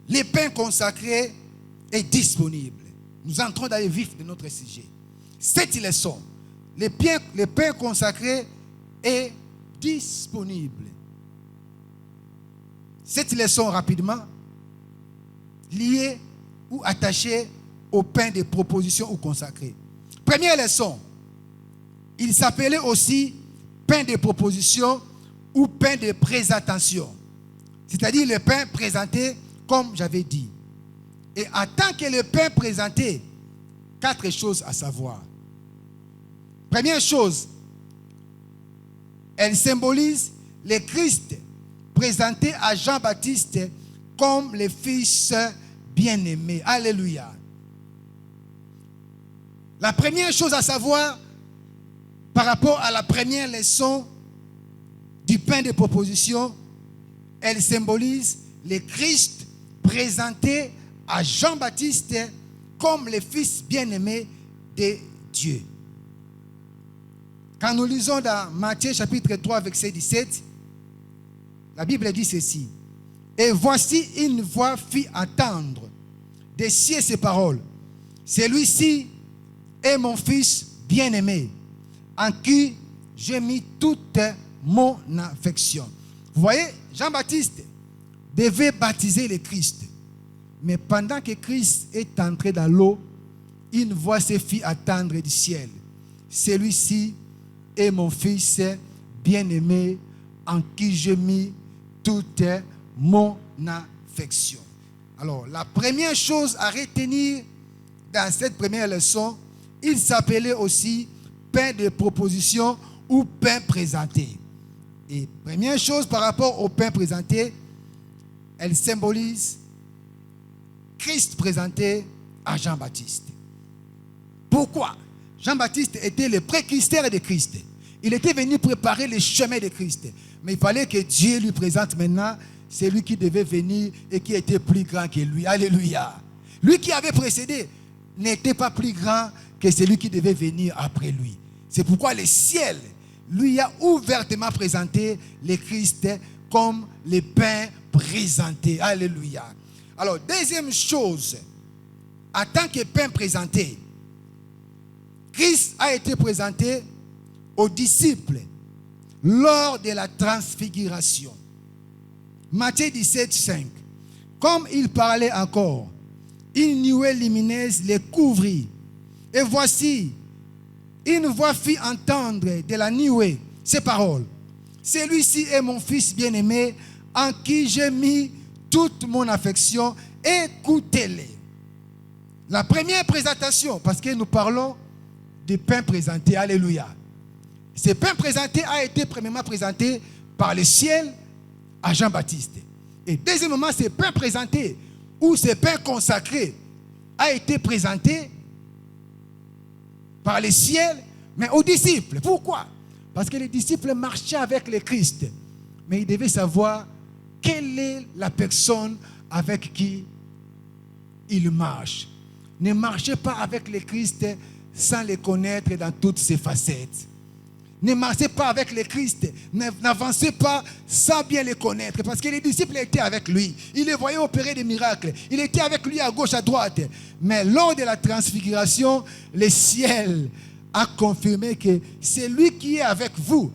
A: Les pains consacrés est disponible. Nous entrons dans le vif de notre sujet. Cette leçon, le pain consacré est disponible. Cette leçon rapidement liée ou attachée au pain de proposition ou consacré. Première leçon, il s'appelait aussi pain de proposition ou pain de présentation. C'est-à-dire le pain présenté comme j'avais dit. Et en tant que le pain présenté, 4 choses à savoir. Première chose, elle symbolise le Christ présenté à Jean-Baptiste comme le Fils bien-aimé. Alléluia. La première chose à savoir par rapport à la première leçon du pain de proposition, elle symbolise le Christ présenté à Jean-Baptiste comme le Fils bien-aimé de Dieu. Quand nous lisons dans Matthieu chapitre 3, verset 17, la Bible dit ceci. Et voici une voix fit entendre des cieux ces paroles. Celui-ci est mon Fils bien-aimé, en qui j'ai mis toute mon affection. Vous voyez, Jean-Baptiste devait baptiser le Christ. Mais pendant que Christ est entré dans l'eau, une voix se fit entendre du ciel. Celui-ci est mon Fils bien-aimé, en qui j'ai mis toute mon affection. Alors, la première chose à retenir dans cette première leçon, il s'appelait aussi pain de proposition ou pain présenté. Et première chose par rapport au pain présenté, elle symbolise Christ présenté à Jean-Baptiste. Pourquoi? Jean-Baptiste était le précurseur de Christ. Il était venu préparer le chemin de Christ. Mais il fallait que Dieu lui présente maintenant celui qui devait venir et qui était plus grand que lui. Alléluia. Lui qui avait précédé n'était pas plus grand que celui qui devait venir après lui. C'est pourquoi le ciel lui a ouvertement présenté le Christ comme le pain présenté. Alléluia. Alors, deuxième chose, en tant que pain présenté, Christ a été présenté aux disciples lors de la transfiguration. Matthieu 17, 5. Comme il parlait encore, une nuée lumineuse les couvrit. Et voici, une voix fit entendre de la nuée ces paroles. Celui-ci est mon fils bien-aimé, en qui j'ai mis toute mon affection. Écoutez-les. La première présentation, parce que nous parlons du pain présenté. Alléluia. Ce pain présenté a été premièrement présenté par le ciel à Jean-Baptiste. Et deuxièmement, ce pain présenté, ou ce pain consacré, a été présenté par le ciel, mais aux disciples. Pourquoi? Parce que les disciples marchaient avec le Christ. Mais ils devaient savoir quelle est la personne avec qui ils marchent. Ne marchez pas avec le Christ sans le connaître dans toutes ses facettes. Ne marchez pas avec le Christ, n'avancez pas sans bien le connaître. Parce que les disciples étaient avec lui. Ils le voyaient opérer des miracles. Il était avec lui à gauche, à droite. Mais lors de la transfiguration, le ciel a confirmé que c'est lui qui est avec vous.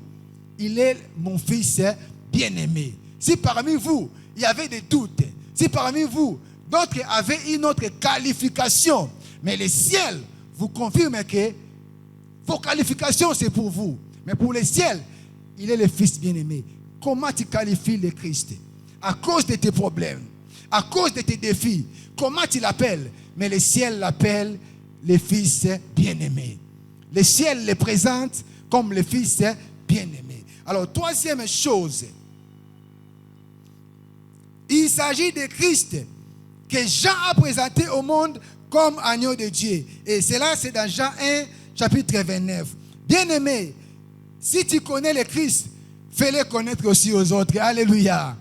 A: Il est mon fils bien-aimé. Si parmi vous, il y avait des doutes, si parmi vous, d'autres avaient une autre qualification, mais le ciel vous confirme que vos qualifications, c'est pour vous. Mais pour le ciel, il est le fils bien-aimé. Comment tu qualifies le Christ? À cause de tes problèmes, à cause de tes défis. Comment tu l'appelles? Mais le ciel l'appelle le fils bien-aimé. Le ciel le présente comme le fils bien-aimé. Alors, troisième chose, il s'agit de Christ que Jean a présenté au monde comme agneau de Dieu. Et cela, c'est dans Jean 1, chapitre 29. Bien-aimé, si tu connais le Christ, fais-le connaître aussi aux autres. Alléluia.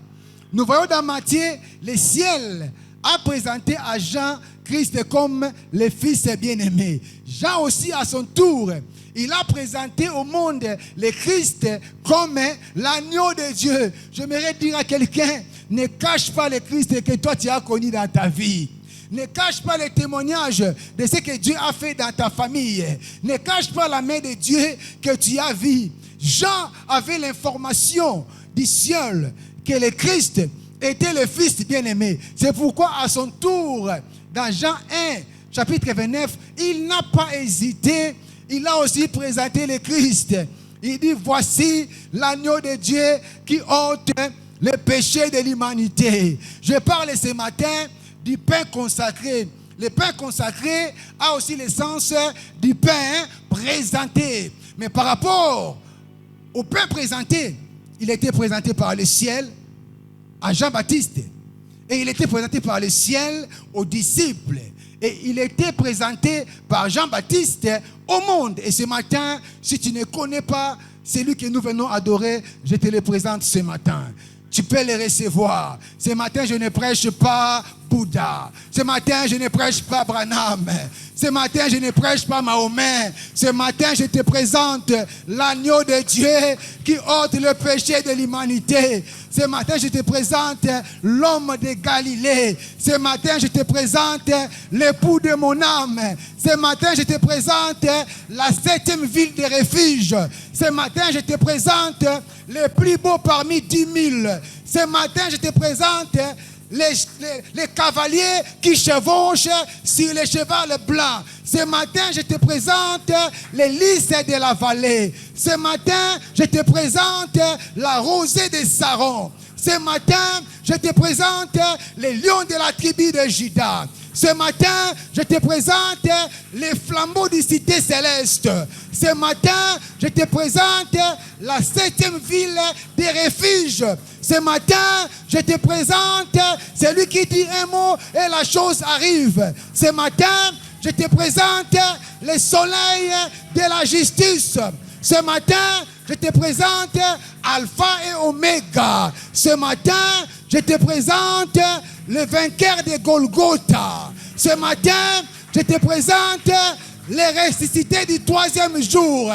A: Nous voyons dans Matthieu, le ciel a présenté à Jean Christ comme le fils bien-aimé. Jean aussi, à son tour, il a présenté au monde le Christ comme l'agneau de Dieu. J'aimerais dire à quelqu'un, ne cache pas le Christ que toi tu as connu dans ta vie. Ne cache pas le témoignage de ce que Dieu a fait dans ta famille. Ne cache pas la main de Dieu que tu as vue. Jean avait l'information du ciel que le Christ était le Fils bien-aimé. C'est pourquoi à son tour, dans Jean 1, chapitre 29, il n'a pas hésité. Il a aussi présenté le Christ. Il dit, voici l'agneau de Dieu qui ôte le péché de l'humanité. Je parle ce matin du pain consacré. Le pain consacré a aussi le sens du pain présenté. Mais par rapport au pain présenté, il était présenté par le ciel à Jean-Baptiste. Et il était présenté par le ciel aux disciples. Et il était présenté par Jean-Baptiste au monde. Et ce matin, si tu ne connais pas celui que nous venons adorer, je te le présente ce matin. Tu peux le recevoir. Ce matin, je ne prêche pas Bouddha. Ce matin, je ne prêche pas Branham. Ce matin, je ne prêche pas Mahomet. Ce matin, je te présente l'agneau de Dieu qui ôte le péché de l'humanité. Ce matin, je te présente l'homme de Galilée. Ce matin, je te présente l'époux de mon âme. Ce matin, je te présente la 7e ville de refuge. Ce matin, je te présente le plus beau parmi 10 000. Ce matin, je te présente les cavaliers qui chevauchent sur les chevals blancs. Ce matin, je te présente les lys de la vallée. Ce matin, je te présente la rosée de Saron. Ce matin, je te présente les lions de la tribu de Juda. Ce matin, je te présente les flambeaux du cité céleste. Ce matin, je te présente la 7e ville des refuges. Ce matin, je te présente celui qui dit un mot et la chose arrive. Ce matin, je te présente le soleil de la justice. Ce matin, je te présente Alpha et Oméga. Ce matin, je te présente le vainqueur de Golgotha. Ce matin, je te présente les ressuscités du 3e jour.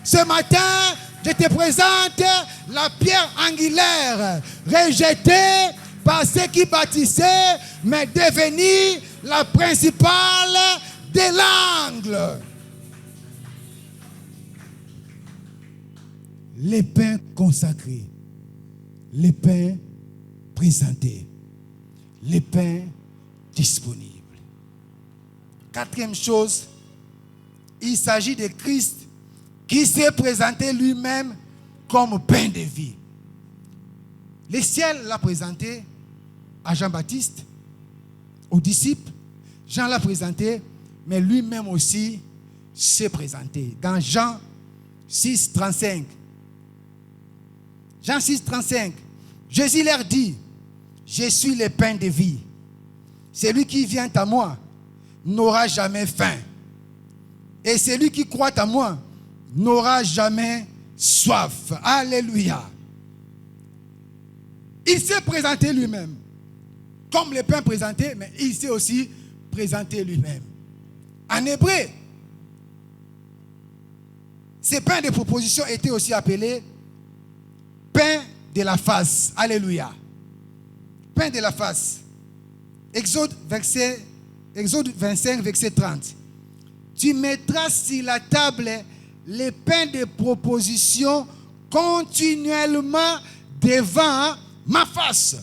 A: Ce matin, je te présente la pierre angulaire, rejetée par ceux qui bâtissaient, mais devenue la principale de l'angle. les pains consacrés, les pains présentés, les pains disponibles. Quatrième chose, il s'agit de Christ qui s'est présenté lui-même comme pain de vie. Le ciel l'a présenté à Jean-Baptiste, aux disciples. Jean l'a présenté, mais lui-même aussi s'est présenté. Dans Jean 6, 35. Jean 6, 35. Jésus leur dit, je suis le pain de vie. Celui qui vient à moi n'aura jamais faim. Et celui qui croit à moi n'aura jamais soif. Alléluia. Il s'est présenté lui-même. Comme le pain présenté, mais il s'est aussi présenté lui-même. En hébreu, ces pains de proposition étaient aussi appelés pain de la face. Alléluia. Pain de la face. Exode 25, verset 30. Tu mettras sur la table les pains de proposition continuellement devant ma face.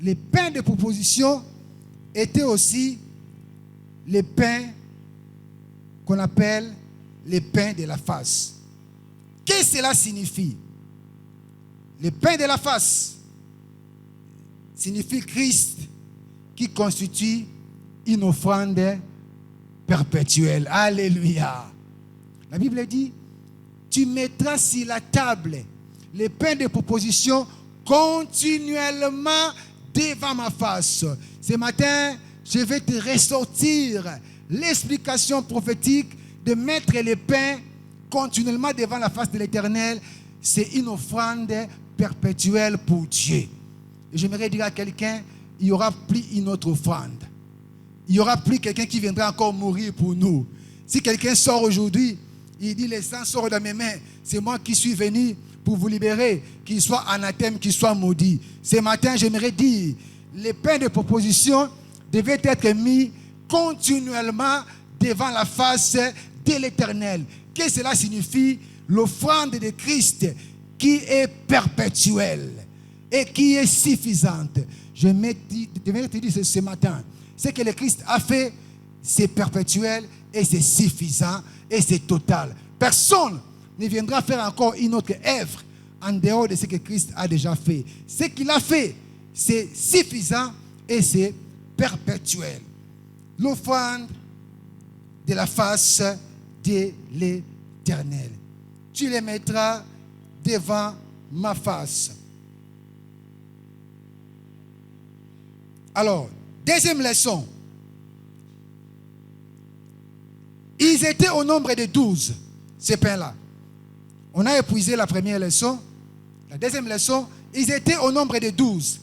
A: Les pains de proposition étaient aussi les pains qu'on appelle les pains de la face. Qu'est-ce que cela signifie? Les pains de la face signifie Christ qui constitue une offrande perpétuelle. Alléluia. La Bible dit, tu mettras sur la table les pains de proposition continuellement devant ma face. Ce matin, je vais te ressortir l'explication prophétique de mettre les pains continuellement devant la face de l'Éternel. C'est une offrande perpétuelle pour Dieu. Et j'aimerais dire à quelqu'un, il n'y aura plus une autre offrande. Il n'y aura plus quelqu'un qui viendra encore mourir pour nous. Si quelqu'un sort aujourd'hui, il dit, le sang sort de mes mains, c'est moi qui suis venu pour vous libérer, qu'il soit anathème, qu'il soit maudit. Ce matin, j'aimerais dire, les pains de proposition devaient être mis continuellement devant la face de l'Éternel. Qu'est-ce que cela signifie? L'offrande de Christ qui est perpétuelle et qui est suffisante. Je vais te dire ce matin, ce que le Christ a fait, c'est perpétuel et c'est suffisant et c'est total. Personne ne viendra faire encore une autre œuvre en dehors de ce que Christ a déjà fait. Ce qu'il a fait, c'est suffisant et c'est perpétuel. L'offrande de la face de l'Éternel. Tu les mettras devant ma face. Alors, deuxième leçon. Ils étaient au nombre de 12, ces pains-là. On a épuisé la première leçon. La deuxième leçon, ils étaient au nombre de 12.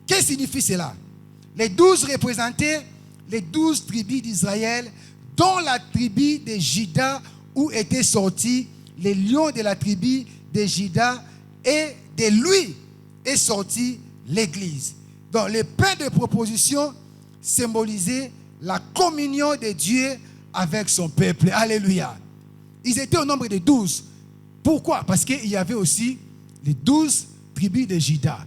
A: Qu'est-ce que signifie cela? Les 12 représentaient les 12 tribus d'Israël, dont la tribu de Juda, où étaient sortis les lions de la tribu de Juda, et de lui est sortie l'Église. Donc, les pains de proposition symbolisaient la communion de Dieu avec son peuple. Alléluia. Ils étaient au nombre de 12. Pourquoi? Parce qu'il y avait aussi les 12 tribus de Juda.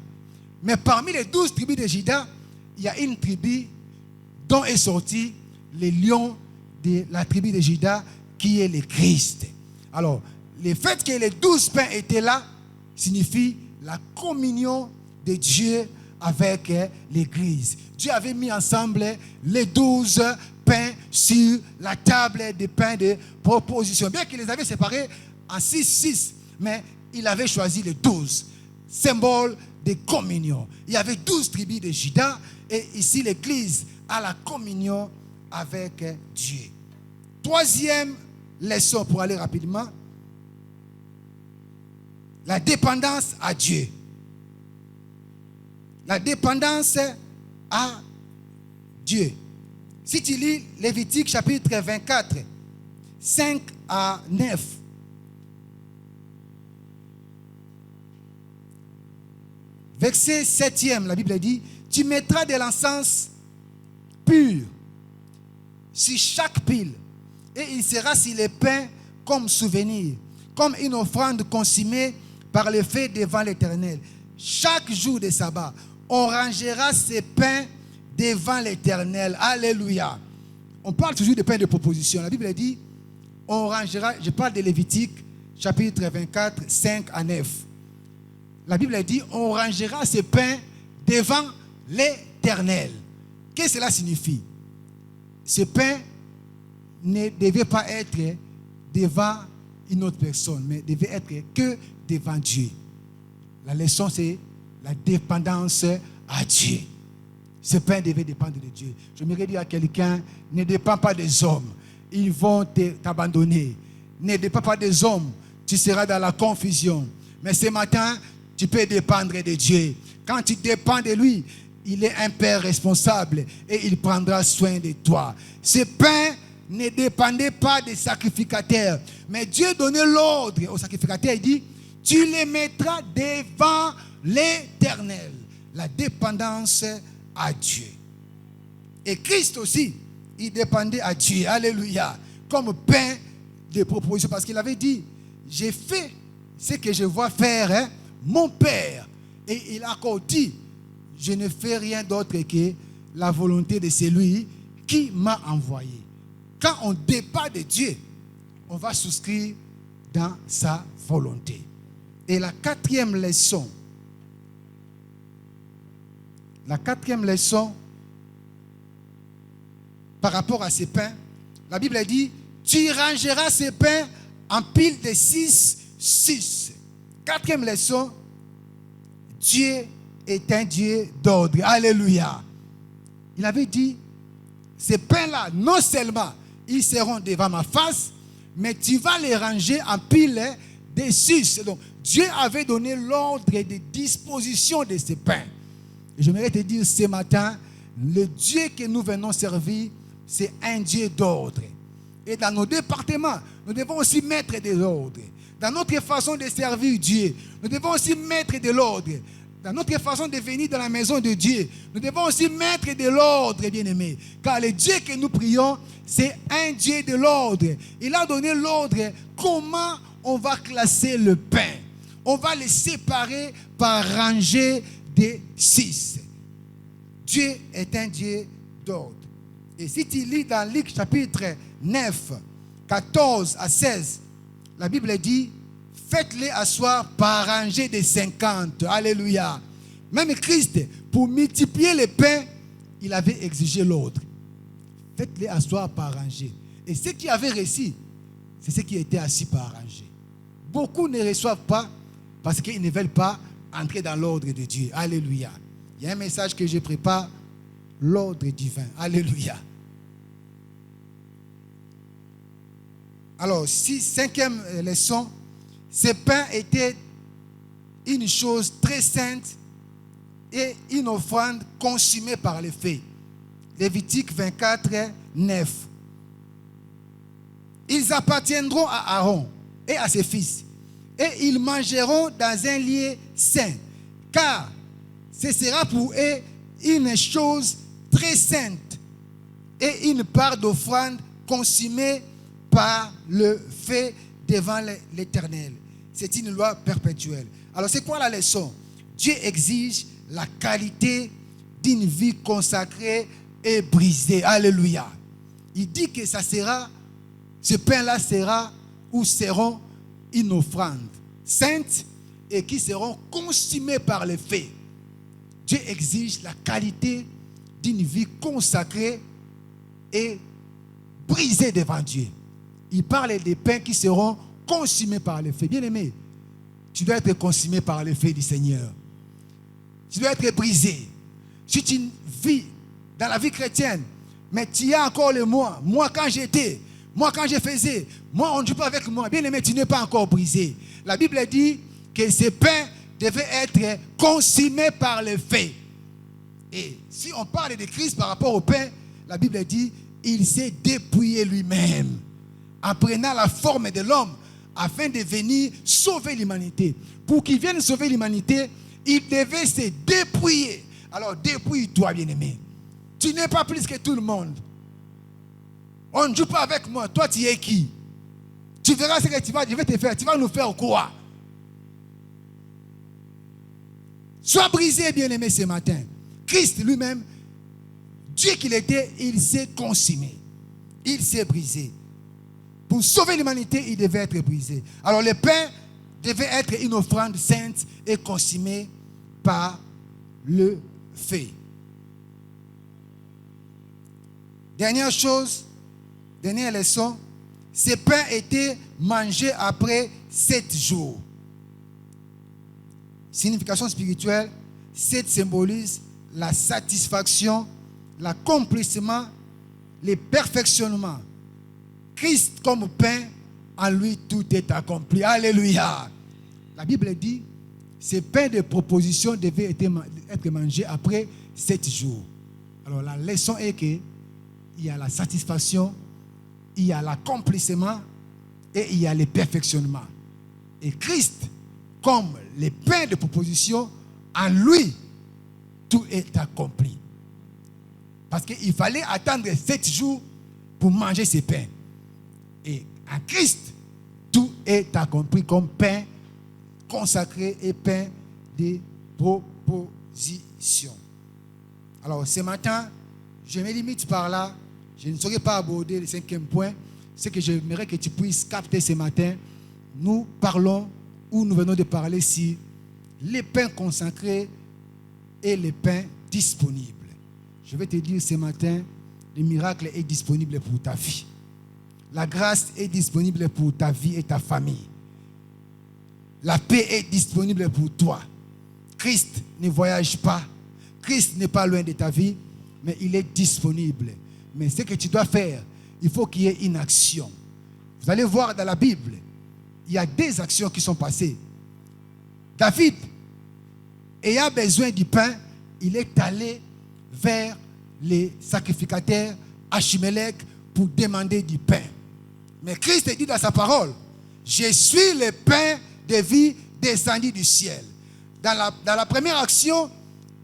A: Mais parmi les 12 tribus de Juda, il y a une tribu dont est sorti les lions de la tribu de Juda, qui est le Christ. Alors, le fait que les 12 pains étaient là signifie la communion de Dieu avec l'Église. Dieu avait mis ensemble les 12 pains sur la table des pains de proposition. Bien qu'il les avait séparés en 6, mais il avait choisi les 12, symbole de communion. Il y avait 12 tribus de Juda et ici l'Église a la communion avec Dieu. Troisième leçon pour aller rapidement, la dépendance à Dieu. La dépendance à Dieu. Si tu lis Lévitique chapitre 24, 5 à 9, verset 7e, la Bible dit, tu mettras de l'encens pur sur chaque pile, et il sera sur les pains comme souvenir comme une offrande consumée par le feu devant l'Éternel. Chaque jour de sabbat, on rangera ses pains devant l'Éternel. Alléluia. On parle toujours de pain de proposition. La Bible dit, on rangera, je parle de Lévitique, chapitre 24, 5 à 9. La Bible dit, on rangera ses pains devant l'Éternel. Qu'est-ce que cela signifie? Ce pain ne devait pas être devant une autre personne, mais devait être que devant Dieu. La leçon, c'est la dépendance à Dieu. Ce pain devait dépendre de Dieu. Je me dire à quelqu'un, ne dépend pas des hommes. Ils vont t'abandonner. Ne dépend pas des hommes. Tu seras dans la confusion. Mais ce matin, tu peux dépendre de Dieu. Quand tu dépends de lui, il est un père responsable et il prendra soin de toi. Ce pain ne dépendait pas des sacrificateurs. Mais Dieu donnait l'ordre aux sacrificateurs. Il dit, tu les mettras devant l'Éternel. La dépendance à Dieu. Et Christ aussi, il dépendait à Dieu. Alléluia. Comme pain de proposition. Parce qu'il avait dit, j'ai fait ce que je vois faire mon Père. Et il a encore dit, je ne fais rien d'autre que la volonté de celui qui m'a envoyé. Quand on dépend de Dieu, on va souscrire dans sa volonté. Et la quatrième leçon, par rapport à ces pains, la Bible dit, tu rangeras ces pains en pile de 6. Quatrième leçon, Dieu est un Dieu d'ordre. Alléluia. Il avait dit, ces pains-là, non seulement ils seront devant ma face, mais tu vas les ranger en pile de 6. Donc, Dieu avait donné l'ordre de disposition de ces pains. Et j'aimerais te dire ce matin, le Dieu que nous venons servir, c'est un Dieu d'ordre. Et dans nos départements, nous devons aussi mettre de l'ordre. Dans notre façon de servir Dieu, nous devons aussi mettre de l'ordre. Dans notre façon de venir dans la maison de Dieu, nous devons aussi mettre de l'ordre, bien-aimés. Car le Dieu que nous prions, c'est un Dieu de l'ordre. Il a donné l'ordre. Comment on va classer le pain? On va les séparer par rangée de 6. Dieu est un Dieu d'ordre. Et si tu lis dans Luc chapitre 9, 14 à 16, la Bible dit, faites-les asseoir par rangée de 50. Alléluia. Même Christ, pour multiplier les pains, il avait exigé l'ordre. Faites-les asseoir par rangée. Et ceux qui avaient réussi, c'est ceux qui étaient assis par rangée. Beaucoup ne reçoivent pas parce qu'ils ne veulent pas entrer dans l'ordre de Dieu. Alléluia. Il y a un message que je prépare, l'ordre divin. Alléluia. Alors, cinquième leçon, ces pains étaient une chose très sainte et une offrande consumée par le feu. Lévitique 24, 9. Ils appartiendront à Aaron et à ses fils, et ils mangeront dans un lieu saint, car ce sera pour eux une chose très sainte et une part d'offrande consumée par le feu devant l'Éternel. C'est une loi perpétuelle. Alors, c'est quoi la leçon? Dieu exige la qualité d'une vie consacrée et brisée. Alléluia. Il dit que ça sera, ce pain-là sera ou seront une offrande sainte et qui seront consumées par le feu. Dieu exige la qualité d'une vie consacrée et brisée devant Dieu. Il parle des pains qui seront consumés par le feu. Bien-aimé, tu dois être consumé par le feu du Seigneur. Tu dois être brisé. Si tu vis dans la vie chrétienne, mais tu as encore le moi. Moi quand j'étais, moi quand je faisais, moi on ne joue pas avec moi. Bien-aimé, tu n'es pas encore brisé. La Bible dit que ces pains devaient être consumés par le feu. Et si on parle de Christ par rapport au pain, la Bible dit il s'est dépouillé lui-même en prenant la forme de l'homme afin de venir sauver l'humanité. Pour qu'il vienne sauver l'humanité, il devait se dépouiller. Alors dépouille-toi, bien-aimé. Tu n'es pas plus que tout le monde. On ne joue pas avec moi. Toi, tu es qui? Tu Tu verras ce que je vais te faire. Tu vas nous faire quoi? Sois brisé, bien-aimé, ce matin. Christ lui-même, Dieu qu'il était, il s'est consumé. Il s'est brisé. Pour sauver l'humanité, il devait être brisé. Alors le pain devait être une offrande sainte et consumée par le feu. Dernière chose, dernière leçon, ce pain était mangé après 7 jours. Signification spirituelle, 7 symbolise la satisfaction, l'accomplissement, le perfectionnement. Christ comme pain, en lui tout est accompli. Alléluia. La Bible dit, ce pain de proposition devait être mangé après 7 jours. Alors la leçon est que il y a la satisfaction, il y a l'accomplissement et il y a le perfectionnement. Et Christ, comme le pain de proposition, en lui, tout est accompli. Parce qu'il fallait attendre 7 jours pour manger ce pain. Et en Christ, tout est accompli comme pain consacré et pain de proposition. Alors ce matin, je me limite par là. Je ne saurais pas aborder le 5e point. Ce que j'aimerais que tu puisses capter ce matin, nous parlons ou nous venons de parler sur les pains consacrés et les pains disponibles. Je vais te dire ce matin, le miracle est disponible pour ta vie. La grâce est disponible pour ta vie et ta famille. La paix est disponible pour toi. Christ ne voyage pas. Christ n'est pas loin de ta vie, mais il est disponible. Mais ce que tu dois faire, il faut qu'il y ait une action. Vous allez voir dans la Bible, il y a des actions qui sont passées. David, ayant besoin du pain, il est allé vers les sacrificateurs Achimélec pour demander du pain. Mais Christ dit dans sa parole, je suis le pain de vie descendu du ciel. Dans la première action,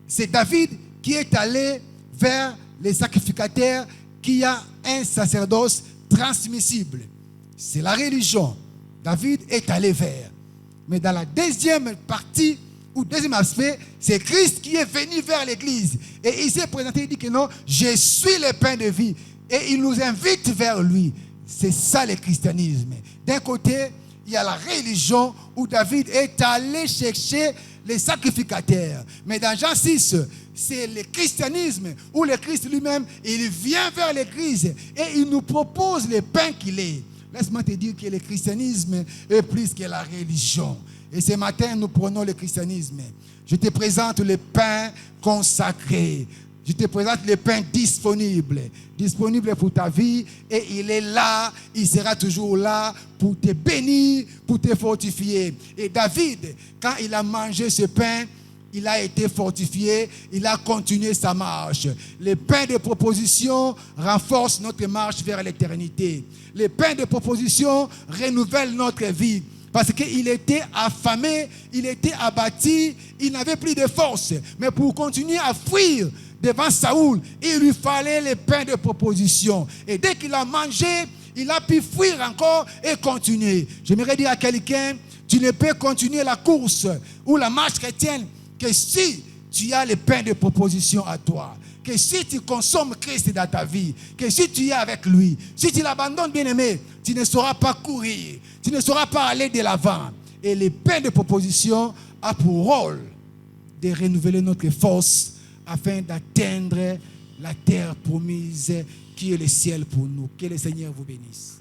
A: c'est David qui est allé vers les sacrificateurs qui a un sacerdoce transmissible. C'est la religion. David est allé vers. Mais dans la deuxième partie, ou deuxième aspect, c'est Christ qui est venu vers l'église. Et il s'est présenté, il dit que non, je suis le pain de vie. Et il nous invite vers lui. C'est ça le christianisme. D'un côté, il y a la religion où David est allé chercher les sacrificateurs. Mais dans Jean 6, c'est le christianisme où le Christ lui-même, il vient vers l'église et il nous propose le pain qu'il est. Laisse-moi te dire que le christianisme est plus que la religion. Et ce matin, nous prenons le christianisme. Je te présente le pain consacré. Je te présente le pain disponible. Disponible pour ta vie. Et il est là. Il sera toujours là pour te bénir, pour te fortifier. Et David, quand il a mangé ce pain, il a été fortifié. Il a continué sa marche. Le pain de proposition renforce notre marche vers l'éternité. Le pain de proposition renouvelle notre vie. Parce qu'il était affamé, il était abattu, il n'avait plus de force. Mais pour continuer à fuir devant Saoul, il lui fallait le pain de proposition. Et dès qu'il a mangé, il a pu fuir encore et continuer. J'aimerais dire à quelqu'un, tu ne peux continuer la course ou la marche chrétienne que si tu as le pain de proposition à toi. Que si tu consommes Christ dans ta vie, que si tu es avec lui, si tu l'abandonnes, bien-aimé, tu ne sauras pas courir, tu ne sauras pas aller de l'avant. Et le pain de proposition a pour rôle de renouveler notre force afin d'atteindre la terre promise qui est le ciel pour nous. Que le Seigneur vous bénisse.